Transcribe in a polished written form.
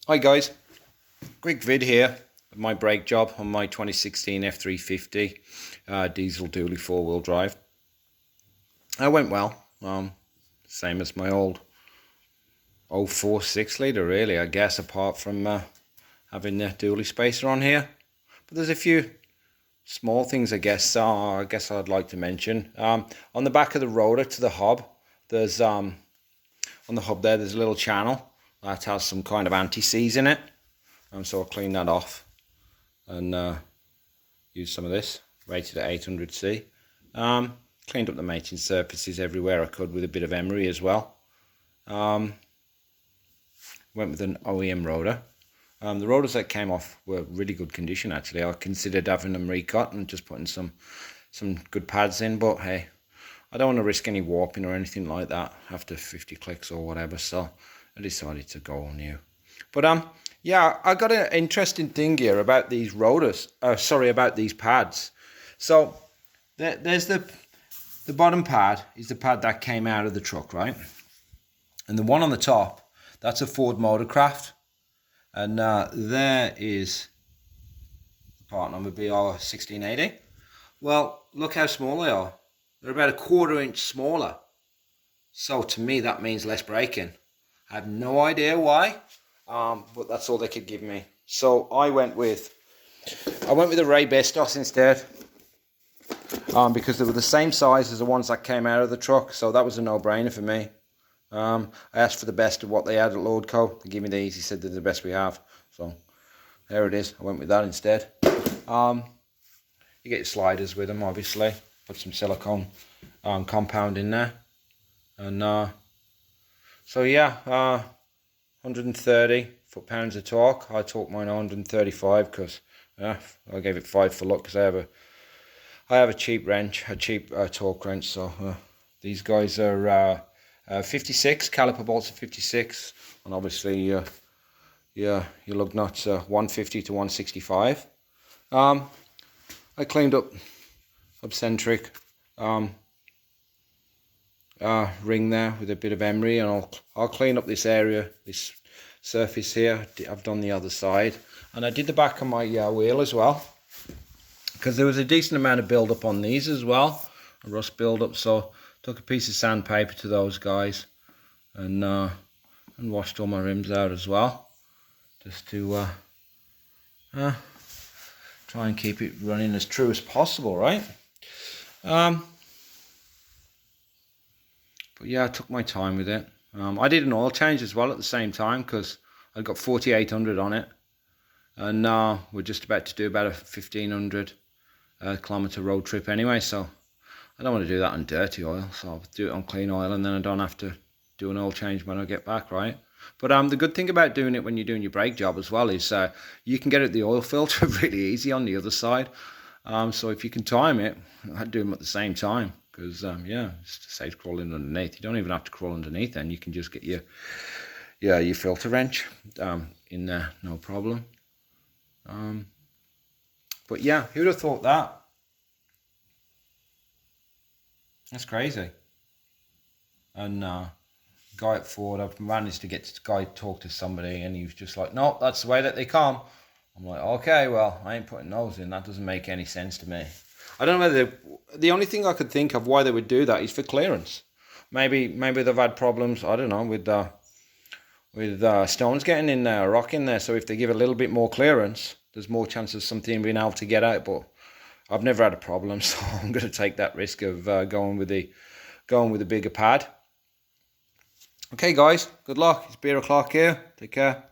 Hi guys, quick vid here of my brake job on my 2016 F350 diesel dually four-wheel drive. It went well, same as my old 04 6-litre really, I guess, apart from having the dually spacer on here. But there's a few small things I guess I'd like to mention. On the back of the rotor to the hub, there's on the hub there's a little channel that has some kind of anti-seize in it. So I'll clean that off and use some of this, rated at 800C. Cleaned up the mating surfaces everywhere I could with a bit of emery as well. Went with an OEM rotor. The rotors that came off were really good condition actually. I considered having them recut and just putting some good pads in, but hey, I don't want to risk any warping or anything like that after 50 clicks or whatever, so I decided to go all new. But yeah, I got an interesting thing here about these rotors. About these pads. So there's the bottom pad is the pad that came out of the truck, right? And the one on the top, that's a Ford Motorcraft. And there is the part number BR1680. Well, look how small they are. They're about a 1/4 inch smaller. So to me, that means less braking. I have no idea why, but that's all they could give me. So I went with the Ray Bestos instead, because they were the same size as the ones that came out of the truck. So that was a no-brainer for me. I asked for the best of what they had at Lordco. They gave me these. He said they're the best we have. So there it is. I went with that instead. You get your sliders with them, obviously. Put some silicone compound in there. And so yeah, 130 foot-pounds of torque. I torqued mine 135 because I gave it 5 for luck because I have a cheap wrench, a cheap torque wrench. So these guys are 56 caliper bolts of 56, and obviously your lug nuts 150 to 165. I cleaned up eccentric ring there with a bit of emery, and I'll clean up this area, this surface here. I've done the other side, and I did the back of my wheel as well, because there was a decent amount of build up on these as well, a rust build up. So took a piece of sandpaper to those guys and washed all my rims out as well, just to try and keep it running as true as possible, right? But yeah, I took my time with it. I did an oil change as well at the same time because I got 4800 on it, and we're just about to do about a 1500 kilometer road trip anyway, so I don't want to do that on dirty oil, so I'll do it on clean oil, and then I don't have to do an oil change when I get back, right? But the good thing about doing it when you're doing your brake job as well is you can get at the oil filter really easy on the other side. So if you can time it, I'd do them at the same time, because yeah, it saves crawling underneath. You don't even have to crawl underneath, then you can just get your filter wrench in there, no problem. But yeah, who'd have thought that? That's crazy. And guy at Ford, I've managed to get this guy to talk to somebody, and he was just like, no, that's the way that they come. I'm like, okay, well, I ain't putting those in. That doesn't make any sense to me. I don't know whether the only thing I could think of why they would do that is for clearance. Maybe they've had problems, I don't know, with stones getting in there, or rock in there. So if they give a little bit more clearance, there's more chance of something being able to get out. But I've never had a problem, so I'm going to take that risk of going with a bigger pad. Okay, guys, good luck. It's beer o'clock here. Take care.